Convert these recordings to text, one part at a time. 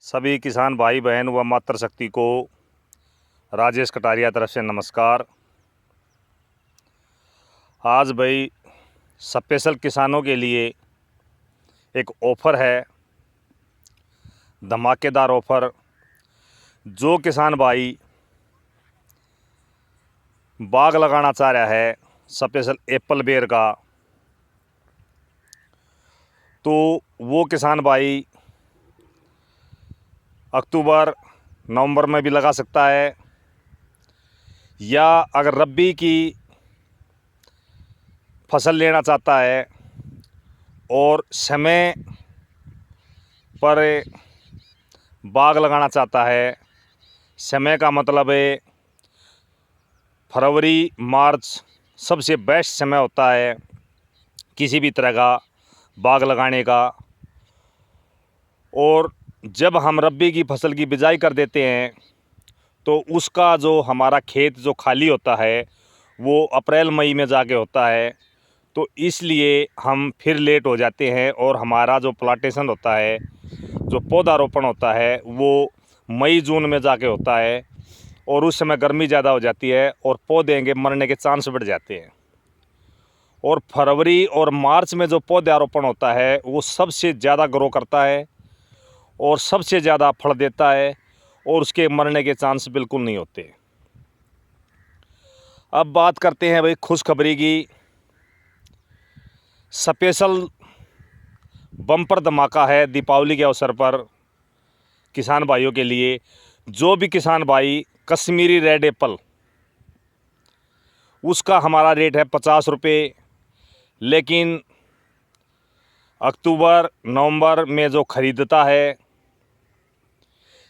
सभी किसान भाई बहन व मातृशक्ति को राजेश कटारिया तरफ से नमस्कार। आज भाई स्पेशल किसानों के लिए एक ऑफ़र है, धमाकेदार ऑफ़र। जो किसान भाई बाग लगाना चाह रहा है स्पेशल एप्पल बेर का, तो वो किसान भाई अक्टूबर नवंबर में भी लगा सकता है, या अगर रब्बी की फसल लेना चाहता है और समय पर बाग लगाना चाहता है। समय का मतलब है फरवरी मार्च सबसे बेस्ट समय होता है किसी भी तरह का बाग लगाने का। और जब हम रब्बी की फसल की बिजाई कर देते हैं तो उसका जो हमारा खेत जो खाली होता है वो अप्रैल मई में जाके होता है, तो इसलिए हम फिर लेट हो जाते हैं और हमारा जो प्लांटेशन होता है, जो पौधारोपण होता है, वो मई जून में जाके होता है और उस समय गर्मी ज़्यादा हो जाती है और पौधे के मरने के चांस बढ़ जाते हैं। और फरवरी और मार्च में जो पौधारोपण होता है वो सबसे ज़्यादा ग्रो करता है और सबसे ज़्यादा फल देता है और उसके मरने के चांस बिल्कुल नहीं होते। अब बात करते हैं भाई खुशखबरी की। स्पेशल बम्पर धमाका है दीपावली के अवसर पर किसान भाइयों के लिए। जो भी किसान भाई कश्मीरी रेड एप्पल, उसका हमारा रेट है 50 रुपये, लेकिन अक्टूबर नवंबर में जो ख़रीदता है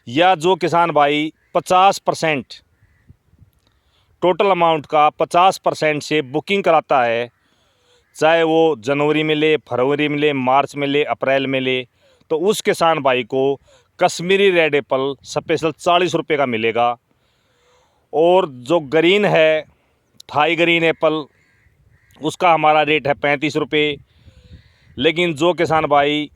या जो किसान भाई 50% टोटल अमाउंट का 50% से बुकिंग कराता है, चाहे वो जनवरी में ले, फरवरी में ले, मार्च में ले, अप्रैल में ले, तो उस किसान भाई को कश्मीरी रेड एप्पल स्पेशल 40 रुपये का मिलेगा। और जो ग्रीन है थाई ग्रीन एप्पल, उसका हमारा रेट है 35 रुपये। लेकिन जो किसान भाई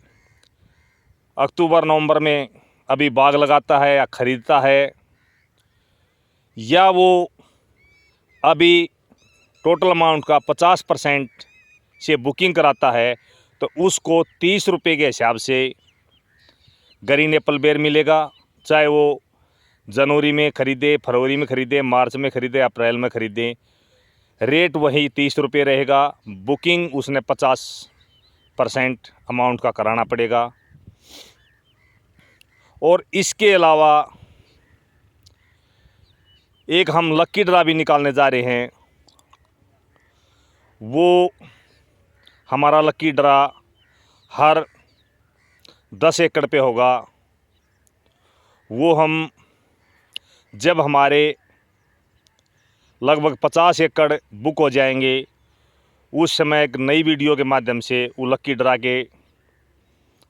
अक्टूबर नवंबर में अभी बाग लगाता है या ख़रीदता है, या वो अभी टोटल अमाउंट का 50% से बुकिंग कराता है, तो उसको 30 रुपये के हिसाब से ग्रीन एप्पल बेर मिलेगा। चाहे वो जनवरी में ख़रीदे, फरवरी में ख़रीदे, मार्च में ख़रीदे, अप्रैल में ख़रीदे, रेट वही 30 रुपये रहेगा। बुकिंग उसने 50% अमाउंट का कराना पड़ेगा। और इसके अलावा एक हम लक्की ड्रा भी निकालने जा रहे हैं। वो हमारा लक्की ड्रा हर 10 एकड़ पे होगा। वो हम जब हमारे लगभग 50 एकड़ बुक हो जाएंगे, उस समय एक नई वीडियो के माध्यम से वो लक्की ड्रा के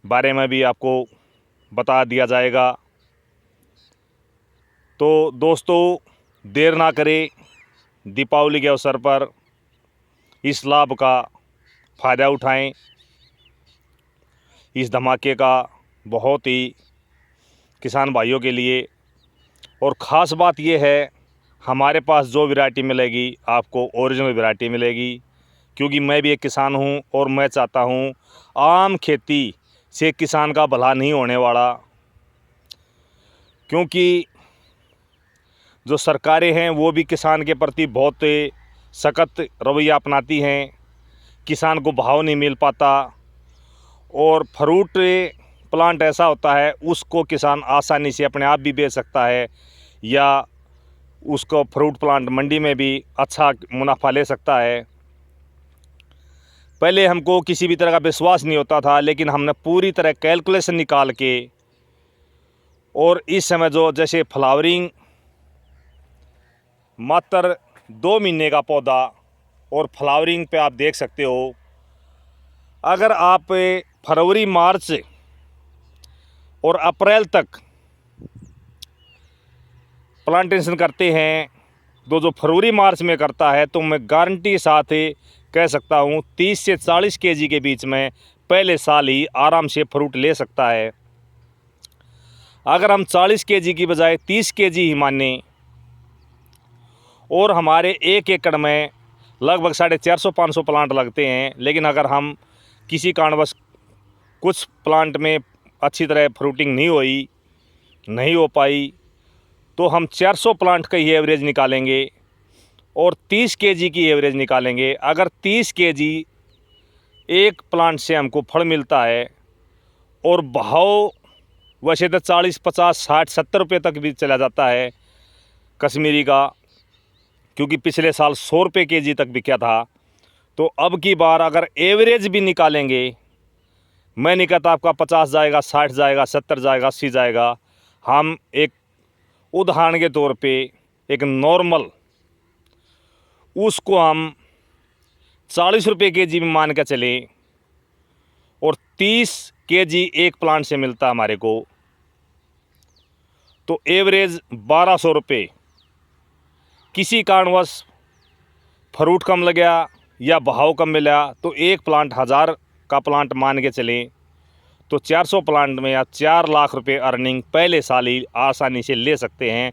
बारे में भी आपको बता दिया जाएगा। तो दोस्तों, देर ना करें, दीपावली के अवसर पर इस लाभ का फ़ायदा उठाएं। इस धमाके का बहुत ही किसान भाइयों के लिए। और ख़ास बात यह है, हमारे पास जो वैरायटी मिलेगी आपको ओरिजिनल वैरायटी मिलेगी, क्योंकि मैं भी एक किसान हूं और मैं चाहता हूं आम खेती से किसान का भला नहीं होने वाला। क्योंकि जो सरकारें हैं वो भी किसान के प्रति बहुत सख्त रवैया अपनाती हैं, किसान को भाव नहीं मिल पाता। और फ्रूट प्लांट ऐसा होता है उसको किसान आसानी से अपने आप भी बेच सकता है, या उसको फ्रूट प्लांट मंडी में भी अच्छा मुनाफा ले सकता है। पहले हमको किसी भी तरह का विश्वास नहीं होता था, लेकिन हमने पूरी तरह कैलकुलेशन निकाल के, और इस समय जो जैसे फ्लावरिंग मात्र 2 महीने का पौधा और फ्लावरिंग पे आप देख सकते हो, अगर आप फरवरी मार्च और अप्रैल तक प्लांटेशन करते हैं, तो जो फरवरी मार्च में करता है, तो मैं गारंटी के साथ कह सकता हूँ 30 से 40 केजी के बीच में पहले साल ही आराम से फ्रूट ले सकता है। अगर हम 40 केजी की बजाय 30 केजी ही माने और हमारे 1 एकड़ में लगभग 450-500 प्लांट लगते हैं, लेकिन अगर हम किसी कारणवश कुछ प्लांट में अच्छी तरह फ्रूटिंग नहीं हो पाई तो हम 400 प्लांट का ही एवरेज निकालेंगे और 30 केजी की एवरेज निकालेंगे। अगर 30 केजी एक प्लांट से हमको फल मिलता है और भाव वैसे तो 40, 50, 60, 70 रुपये तक भी चला जाता है कश्मीरी का, क्योंकि पिछले साल 100 रुपये केजी तक बिका था। तो अब की बार अगर एवरेज भी निकालेंगे, मैं नहीं कहता आपका 50 जाएगा, 60 जाएगा, 70 जाएगा, 80 जाएगा। हम एक उदाहरण के तौर पे एक नॉर्मल उसको हम 40 रुपये केजी में मान के चलें और 30 केजी एक प्लांट से मिलता हमारे को, तो एवरेज 1200 रुपये। किसी कारणवश फ्रूट कम लग गया या भाव कम मिला तो एक प्लांट 1000 का प्लांट मान के चलें तो 400 प्लांट में या 4 लाख रुपए अर्निंग पहले साल ही आसानी से ले सकते हैं।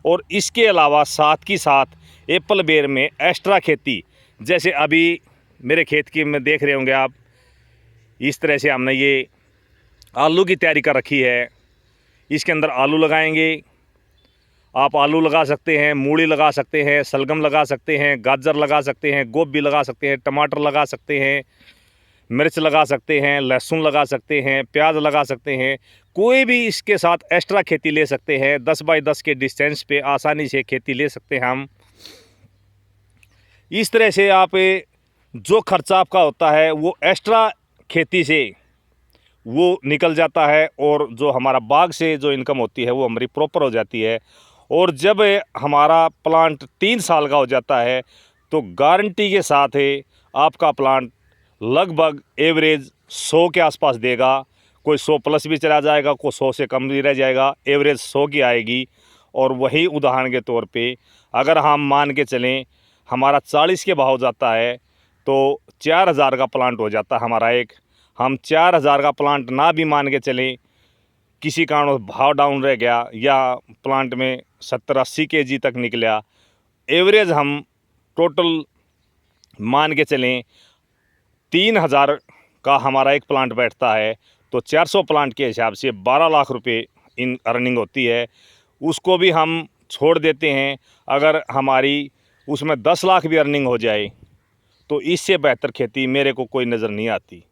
और इसके अलावा साथ की साथ एप्पल बेर में एक्स्ट्रा खेती, जैसे अभी मेरे खेत की में देख रहे होंगे आप, इस तरह से हमने ये आलू की तैयारी कर रखी है। इसके अंदर आलू लगाएंगे, आप आलू लगा सकते हैं, मूली लगा सकते हैं, सलगम लगा सकते हैं, गाजर लगा सकते हैं, गोभी लगा सकते हैं, टमाटर लगा सकते हैं, मिर्च लगा सकते हैं, लहसुन लगा सकते हैं, प्याज लगा सकते हैं। कोई भी इसके साथ एक्स्ट्रा खेती ले सकते हैं। 10 बाई 10 के डिस्टेंस पे आसानी से खेती ले सकते हैं हम। इस तरह से आप जो खर्चा आपका होता है वो एक्स्ट्रा खेती से वो निकल जाता है और जो हमारा बाग से जो इनकम होती है वो हमारी प्रॉपर हो जाती है। और जब हमारा प्लांट 3 साल का हो जाता है तो गारंटी के साथ है आपका प्लांट लगभग एवरेज 100 के आसपास देगा। कोई 100 प्लस भी चला जाएगा, कोई 100 से कम भी रह जाएगा, एवरेज 100 की आएगी। और वही उदाहरण के तौर पे अगर हम मान के चलें हमारा 40 के भाव जाता है तो 4000 का प्लांट हो जाता है हमारा एक। हम 4000 का प्लांट ना भी मान के चलें, किसी कारण भाव डाउन रह गया या प्लांट में 70-80 केजी तक निकला, एवरेज हम टोटल मान के चलें 3000 का हमारा एक प्लांट बैठता है तो 400 प्लांट के हिसाब से 12 लाख रुपए इन अर्निंग होती है। उसको भी हम छोड़ देते हैं। अगर हमारी उसमें 10 लाख भी अर्निंग हो जाए तो इससे बेहतर खेती मेरे को कोई नज़र नहीं आती।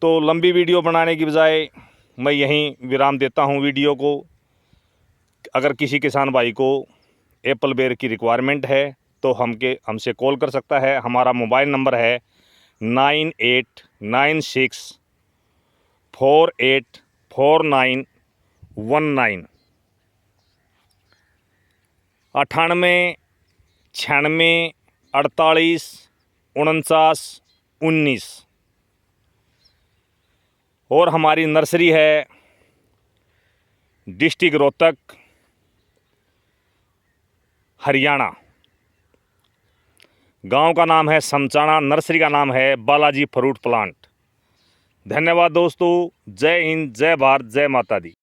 तो लंबी वीडियो बनाने की बजाय मैं यहीं विराम देता हूं वीडियो को। अगर किसी किसान भाई को एप्पल बेर की रिक्वायरमेंट है तो हमसे कॉल कर सकता है। हमारा मोबाइल नंबर है 9896484919 9896484919। और हमारी नर्सरी है डिस्ट्रिक्ट रोहतक, हरियाणा। गांव का नाम है समचाना, नर्सरी का नाम है बालाजी फ्रूट प्लांट। धन्यवाद दोस्तों। जय हिंद, जय भारत, जय माता दी।